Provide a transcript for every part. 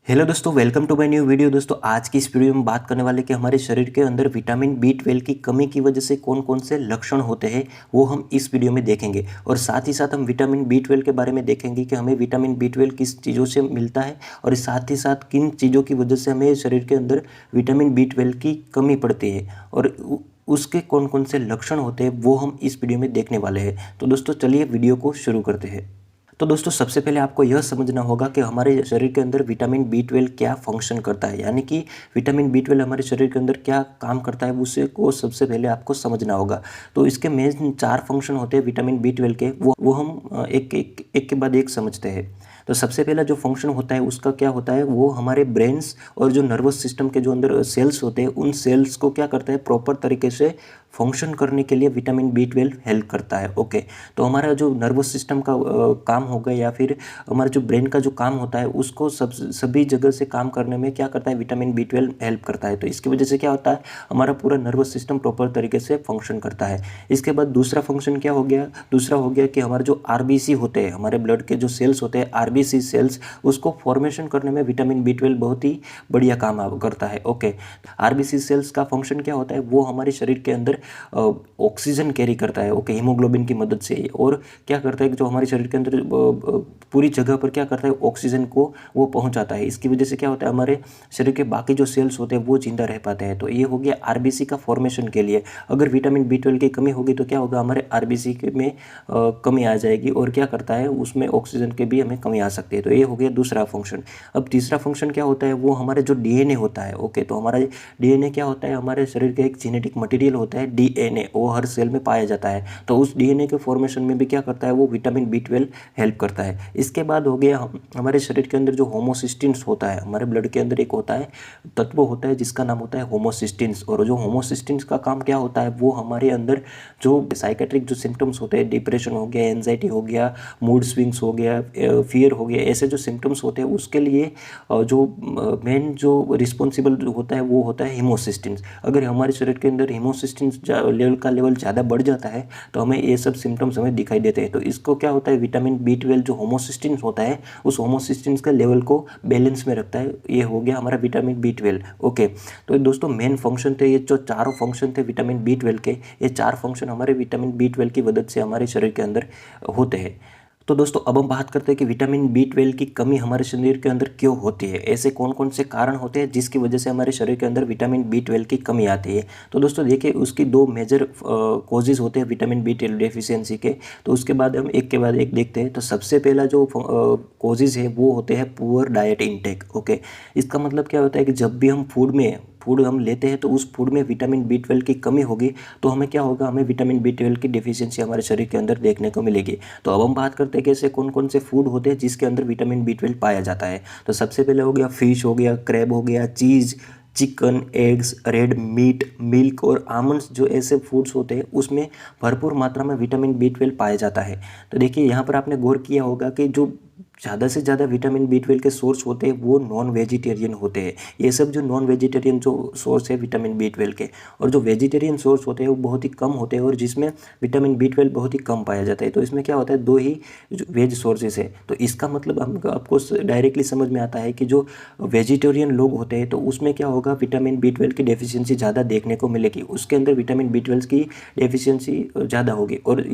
Hello दोस्तों, welcome to my new video. दोस्तों, आज की इस वीडियो में बात करने वाले कि हमारे शरीर के अंदर विटामिन बी 12 की कमी की वजह से कौन कौन से लक्षण होते हैं वो हम इस वीडियो में देखेंगे। और साथ ही साथ हम विटामिन बी 12 के बारे में देखेंगे कि हमें विटामिन बी 12 किस चीज़ों से मिलता है और साथ ही साथ किन चीज़ों की वजह से हमें शरीर के अंदर विटामिन बी 12 की कमी पड़ती है और उसके कौन कौन से लक्षण होते हैं वो हम इस वीडियो में देखने वाले हैं। तो दोस्तों, चलिए वीडियो को शुरू करते हैं। तो दोस्तों, सबसे पहले आपको यह समझना होगा कि हमारे शरीर के अंदर विटामिन बी 12 क्या फंक्शन करता है, यानी कि विटामिन बी 12 हमारे शरीर के अंदर क्या काम करता है उसे को सबसे पहले आपको समझना होगा। तो इसके मेन 4 फंक्शन होते हैं विटामिन बी 12 के, वो हम एक के बाद एक समझते हैं। तो सबसे पहला जो फंक्शन होता है उसका क्या होता है, वो हमारे ब्रेन्स और जो नर्वस सिस्टम के जो अंदर सेल्स होते हैं उन सेल्स को क्या करता है, प्रॉपर तरीके से फंक्शन करने के लिए विटामिन बी 12 हेल्प करता है। ओके, तो हमारा जो नर्वस सिस्टम का काम होगा या फिर हमारे जो ब्रेन का जो काम होता है उसको सभी जगह से काम करने में क्या करता है, विटामिन बी 12 हेल्प करता है। तो इसकी वजह से क्या होता है, हमारा पूरा नर्वस सिस्टम प्रॉपर तरीके से फंक्शन करता है। इसके बाद दूसरा फंक्शन क्या हो गया, दूसरा हो गया कि हमारे जो आरबीसी होते हैं, हमारे ब्लड के जो सेल्स होते हैं आरबीसी सेल्स, उसको फॉर्मेशन करने में विटामिन बी 12 बहुत ही बढ़िया काम करता है। ओके, आरबीसी सेल्स का फंक्शन क्या होता है, वो हमारे शरीर के अंदर ऑक्सीजन कैरी करता है। ओके, हीमोग्लोबिन की मदद से। और क्या करता है कि जो हमारे शरीर के अंदर पूरी जगह पर क्या करता है, ऑक्सीजन को वो पहुंचाता है। इसकी वजह से क्या होता है, हमारे शरीर के बाकी जो सेल्स होते हैं वो जिंदा रह पाते हैं। तो ये हो गया आरबीसी का फॉर्मेशन के लिए। अगर विटामिन बी 12 की कमी होगी तो क्या होगा, हमारे आरबीसी में कमी आ जाएगी और क्या करता है, उसमें ऑक्सीजन की भी हमें कमी आ सकती है। तो ये हो गया दूसरा फंक्शन। अब तीसरा फंक्शन क्या होता है, वो हमारे जो डीएनए होता है। ओके, तो हमारा डीएनए क्या होता है, हमारे शरीर का एक जेनेटिक मटेरियल होता है डीएनए, वो हर सेल में पाया जाता है। तो उस डीएनए के फॉर्मेशन में भी क्या करता है, वो विटामिन बी 12 हेल्प करता है। इसके बाद हो गया हमारे शरीर के अंदर जो होमोसिस्टिन्स होता है, हमारे ब्लड के अंदर एक होता है तत्व होता है जिसका नाम होता है होमोसिस्टिन्स। और जो होमोसिस्टिन्स का काम क्या होता है, वो हमारे अंदर जो साइकेट्रिक जो सिम्टम्स होते हैं, डिप्रेशन हो गया, एंजाइटी हो गया, मूड स्विंग्स हो गया, फियर हो गया, ऐसे जो सिम्टम्स होते हैं उसके लिए जो मेन जो रिस्पॉन्सिबल होता है वो होता है हीमोसिस्टिन्स। अगर हमारे शरीर के अंदर हीमोसिस्टिन्स लेवल ज़्यादा बढ़ जाता है तो हमें ये सब सिम्टम्स हमें दिखाई देते हैं। तो इसको क्या होता है, विटामिन बी 12 जो होमोसिस्टिन्स होता है उस होमोसिस्टिन्स के लेवल को बैलेंस में रखता है। ये हो गया हमारा विटामिन बी 12। ओके, तो दोस्तों मेन फंक्शन थे ये जो चारों फंक्शन थे विटामिन बी 12 के, ये 4 फंक्शन हमारे विटामिन बी 12 की मदद से हमारे शरीर के अंदर होते हैं। तो दोस्तों, अब हम बात करते हैं कि विटामिन बी 12 की कमी हमारे शरीर के अंदर क्यों होती है, ऐसे कौन कौन से कारण होते हैं जिसकी वजह से हमारे शरीर के अंदर विटामिन बी 12 की कमी आती है। तो दोस्तों देखिए, उसकी 2 मेजर कॉजेज होते हैं विटामिन बी 12 डेफिशिएंसी के। तो उसके बाद हम एक के बाद एक देखते हैं। तो सबसे पहला जो कॉजेज है वो होते हैं पुअर डाइट इनटेक। ओके, इसका मतलब क्या होता है कि जब भी हम फूड हम लेते हैं तो उस फूड में विटामिन बी 12 की कमी होगी तो हमें क्या होगा, हमें विटामिन बी 12 की डेफिशिएंसी हमारे शरीर के अंदर देखने को मिलेगी। तो अब हम बात करते हैं कि ऐसे कौन कौन से फूड होते हैं जिसके अंदर विटामिन बी 12 पाया जाता है। तो सबसे पहले हो गया फिश हो गया, क्रैब हो गया, cheese, chicken, eggs, red meat, milk और आमंड्स, जो ऐसे फूड्स होते हैं उसमें भरपूर मात्रा में विटामिन बी 12 पाया जाता है। तो देखिए, यहाँ पर आपने गौर किया होगा कि जो ज़्यादा से ज़्यादा विटामिन बी 12 के सोर्स होते हैं वो नॉन वेजिटेरियन होते हैं। ये सब जो नॉन वेजिटेरियन जो सोर्स है विटामिन बी 12 के, और जो वेजिटेरियन सोर्स होते हैं वो बहुत ही कम होते हैं और जिसमें विटामिन बी 12 बहुत ही कम पाया जाता है। तो इसमें क्या होता है, 2 ही वेज सोर्सेज है। तो इसका मतलब हम आपको डायरेक्टली समझ में आता है कि जो वेजिटेरियन लोग होते हैं तो उसमें क्या होगा, विटामिन बी 12 की डेफिशिएंसी ज़्यादा देखने को मिलेगी, उसके अंदर विटामिन बी 12 की डेफिशिएंसी ज़्यादा होगी। और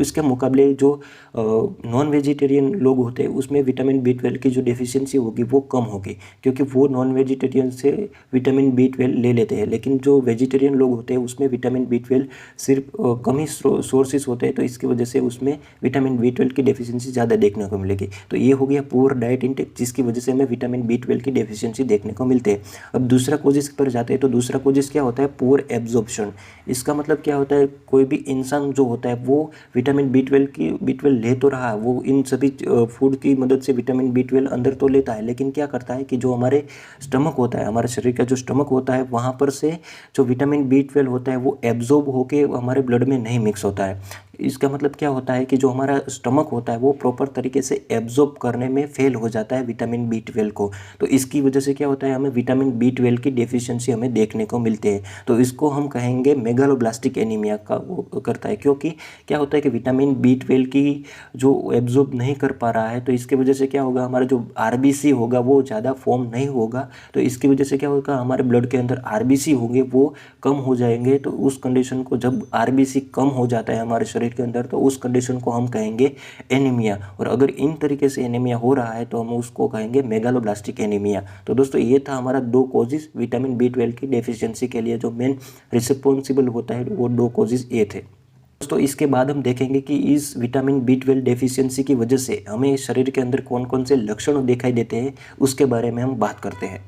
इसके मुकाबले जो नॉन वेजिटेरियन लोग होते हैं उसमें विटामिन बी 12 की जो डेफिशिएंसी होगी वो कम होगी, क्योंकि वो नॉन वेजिटेरियन से विटामिन बी 12 ले लेते हैं। लेकिन जो वेजिटेरियन लोग होते हैं उसमें विटामिन बी 12 सिर्फ कम ही सोर्सेज होते हैं, तो इसकी वजह से उसमें विटामिन बी 12 की डेफिशिएंसी ज़्यादा देखने को मिलेगी। तो ये हो गया पुअर डाइट इंटेक, जिसकी वजह से हमें विटामिन बी 12 की डेफिशिएंसी देखने को मिलती है। अब दूसरा कोजिस पर जाते हैं। तो दूसरा कोजिस क्या होता है, पुअर एब्जॉर्प्शन। इसका मतलब क्या होता है, कोई भी इंसान जो होता है वो विटामिन बी 12 ले तो रहा है, वो इन सभी फूड की मदद से विटामिन बी 12 अंदर तो लेता है, लेकिन क्या करता है कि जो हमारे स्टमक होता है, हमारे शरीर का जो स्टमक होता है, वहाँ पर से जो विटामिन बी 12 होता है वो एब्जॉर्ब होके हमारे ब्लड में नहीं मिक्स होता है। इसका मतलब क्या होता है कि जो हमारा स्टमक होता है वो प्रॉपर तरीके से एब्जॉर्ब करने में फेल हो जाता है विटामिन B12 को। तो इसकी वजह से क्या होता है, हमें विटामिन B12 की डेफिशिएंसी हमें देखने को मिलती है। तो इसको हम कहेंगे मेगालोब्लास्टिक एनीमिया का वो करता है, क्योंकि क्या होता है कि विटामिन B12 की जो एब्जॉर्ब नहीं कर पा रहा है, तो इसकी वजह से क्या होगा, हमारा जो RBC होगा वो ज़्यादा फॉर्म नहीं होगा। तो इसकी वजह से क्या होगा, हमारे ब्लड के अंदर RBC होंगे वो कम हो जाएंगे। तो उस कंडीशन को, जब RBC कम हो जाता है हमारे शरीर के अंदर, तो उस कंडीशन को हम कहेंगे एनीमिया। और अगर इन तरीके से एनीमिया हो रहा है तो हम उसको कहेंगे मेगालोब्लास्टिक एनीमिया। तो दोस्तों ये था हमारा 2 कॉजेज विटामिन B12 की डेफिशिएंसी के लिए, जो मेन रिस्पॉन्सिबल होता है वो 2 कॉजेज ये थे। दोस्तों इसके बाद हम देखेंगे कि इस विटामिन B12 डेफिशिएंसी की वजह से हमें शरीर के अंदर कौन कौन से लक्षण दिखाई देते हैं, उसके बारे में हम बात करते हैं।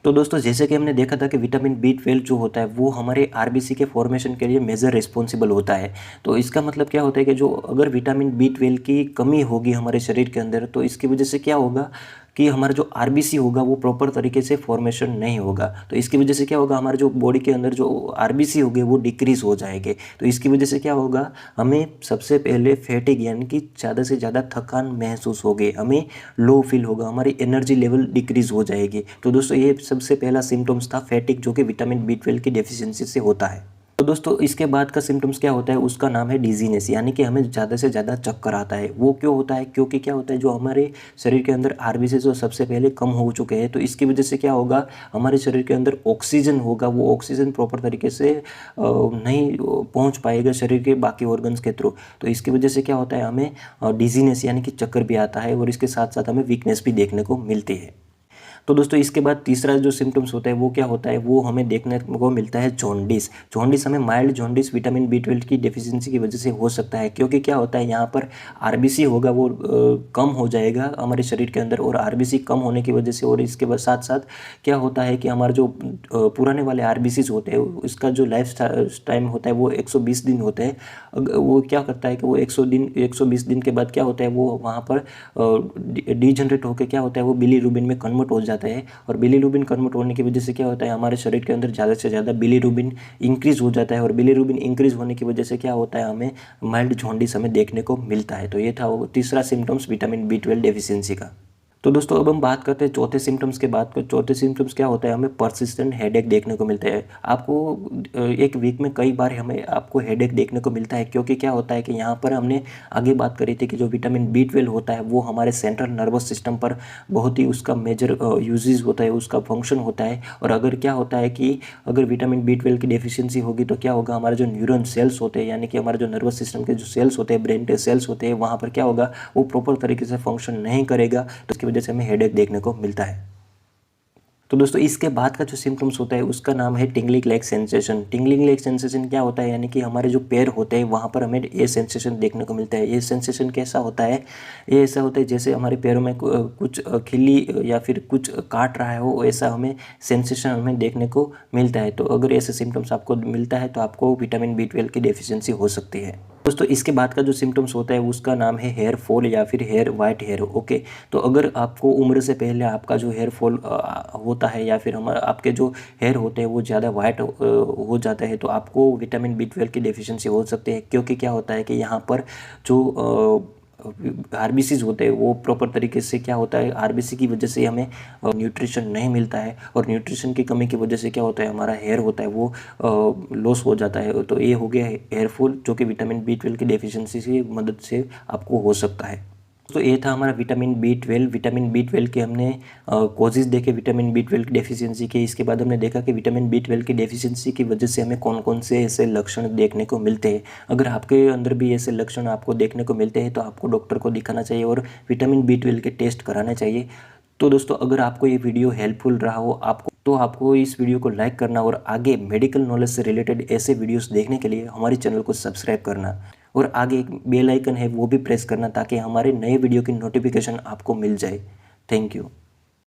तो दोस्तों जैसे कि हमने देखा था कि विटामिन B12 जो होता है वो हमारे RBC के फॉर्मेशन के लिए मेजर रिस्पॉन्सिबल होता है। तो इसका मतलब क्या होता है कि जो अगर विटामिन B12 की कमी होगी हमारे शरीर के अंदर, तो इसकी वजह से क्या होगा कि हमारा जो RBC होगा वो प्रॉपर तरीके से फॉर्मेशन नहीं होगा। तो इसकी वजह से क्या होगा, हमारे जो बॉडी के अंदर जो RBC होंगे वो डिक्रीज़ हो जाएंगे। तो इसकी वजह से क्या होगा, हमें सबसे पहले फैटिग यानी कि ज़्यादा से ज़्यादा थकान महसूस होगी, हमें लो फील होगा, हमारी एनर्जी लेवल डिक्रीज़ हो जाएगी। तो दोस्तों ये सबसे पहला सिम्टम्स था फैटिग, जो कि विटामिन B12 की डेफिशिएंसी से होता है। तो दोस्तों इसके बाद का सिम्टम्स क्या होता है, उसका नाम है डिजीनेस, यानी कि हमें ज़्यादा से ज़्यादा चक्कर आता है। वो क्यों होता है, क्योंकि क्या होता है, जो हमारे शरीर के अंदर RBC जो सबसे पहले कम हो चुके हैं, तो इसकी वजह से क्या होगा, हमारे शरीर के अंदर ऑक्सीजन होगा, वो ऑक्सीजन प्रॉपर तरीके से नहीं पहुंच पाएगा शरीर के बाकी ऑर्गन्स के थ्रू। तो इसकी वजह से क्या होता है, हमें डिजीनेस यानी कि चक्कर भी आता है, और इसके साथ साथ हमें वीकनेस भी देखने को मिलती है। तो दोस्तों इसके बाद तीसरा जो सिम्टम्स होता है वो क्या होता है, वो हमें देखने को मिलता है जॉन्डिस। जॉन्डिस हमें माइल्ड जॉन्डिस विटामिन B12 की डेफिशिएंसी की वजह से हो सकता है, क्योंकि क्या होता है, यहाँ पर RBC होगा वो कम हो जाएगा हमारे शरीर के अंदर, और RBC कम होने की वजह से, और इसके बाद साथ साथ क्या होता है कि हमारे जो पुराने वाले RBCs होते हैं इसका जो लाइफ टाइम होता है वो 120 दिन होते हैं। वो क्या करता है कि वो 120 दिन के बाद क्या होता है, वो वहाँ पर डीजनरेट होकर क्या होता है, वो बिलीरुबिन में कन्वर्ट हो जाता है। और बिलीरुबिन कन्वर्ट होने की वजह से क्या होता है, हमारे शरीर के अंदर ज़्यादा से ज़्यादा बिलीरुबिन इंक्रीज़ हो जाता है, और बिलीरुबिन इंक्रीज़ होने की वजह से क्या होता है, हमें माइल्ड जॉन्डिस हमें देखने को मिलता है। तो ये था वो तीसरा सिम्टम्स विटामिन B12 डेफिशिएंसी का। तो दोस्तों अब हम बात करते हैं चौथे सिम्टम्स के बाद। चौथे सिम्टम्स क्या होता है, हमें परसिस्टेंट हेडेक देखने को मिलता है। आपको एक वीक में कई बार हमें आपको हेडेक देखने को मिलता है, क्योंकि क्या होता है कि यहाँ पर हमने आगे बात करी थी कि जो विटामिन B12 होता है वो हमारे सेंट्रल नर्वस सिस्टम पर बहुत ही उसका मेजर यूजेस होता है, उसका फंक्शन होता है। और अगर क्या होता है कि अगर विटामिन B12 की डेफिशिएंसी होगी तो क्या होगा, हमारे जो न्यूरॉन सेल्स होते हैं, यानी कि हमारे जो नर्वस सिस्टम के जो सेल्स होते हैं, ब्रेन के सेल्स होते हैं, वहाँ पर क्या होगा, वो प्रॉपर तरीके से फंक्शन नहीं करेगा। तो इसकी वजह से हमें हेडेक देखने को मिलता है। तो दोस्तों इसके बाद का जो सिम्टम्स होता है उसका नाम है tingling leg sensation. Tingling leg sensation क्या होता है, यानी कि हमारे जो पैर होते हैं वहाँ पर हमें ये सेंसेशन देखने को मिलता है। ये सेंसेशन कैसा होता है, ये ऐसा होता है जैसे हमारे पैरों में कुछ खिल्ली या फिर कुछ काट रहा है, वो ऐसा हमें सेंसेशन हमें देखने को मिलता है। तो अगर ऐसे सिम्टम्स आपको मिलता है तो आपको विटामिन B12 की डेफिशिएंसी हो सकती है। दोस्तों इसके बाद का जो सिम्टम्स होता है उसका नाम है हेयर फॉल या फिर हेयर वाइट हेयर। ओके, तो अगर आपको उम्र से पहले आपका जो हेयर फॉल होता है, या फिर हमारा आपके जो हेयर होते हैं वो ज़्यादा वाइट हो जाता है, तो आपको विटामिन B12 की डेफिशिएंसी हो सकती है। क्योंकि क्या होता है कि यहाँ पर जो RBCs होते हैं वो प्रॉपर तरीके से क्या होता है, RBC की वजह से हमें न्यूट्रिशन नहीं मिलता है, और न्यूट्रिशन की कमी की वजह से क्या होता है, हमारा हेयर होता है वो लॉस हो जाता है। तो ये हो गया हेयर फॉल, जो कि विटामिन B12 की डेफिशिएंसी की मदद से आपको हो सकता है। तो ये था हमारा विटामिन B12। विटामिन B12 के हमने कॉजेज़ देखे विटामिन B12 की डेफिशिएंसी के। इसके बाद हमने देखा कि विटामिन B12 की डेफिशिएंसी की वजह से हमें कौन कौन से ऐसे लक्षण देखने को मिलते हैं। अगर आपके अंदर भी ऐसे लक्षण आपको देखने को मिलते हैं तो आपको डॉक्टर को दिखाना चाहिए और विटामिन B12 के टेस्ट कराने चाहिए। तो दोस्तों अगर आपको ये वीडियो हेल्पफुल रहा हो आपको इस वीडियो को लाइक करना, और आगे मेडिकल नॉलेज से रिलेटेड ऐसे वीडियोस देखने के लिए हमारे चैनल को सब्सक्राइब करना, और आगे एक बेल आइकन है वो भी प्रेस करना, ताकि हमारे नए वीडियो की नोटिफिकेशन आपको मिल जाए। Thank you.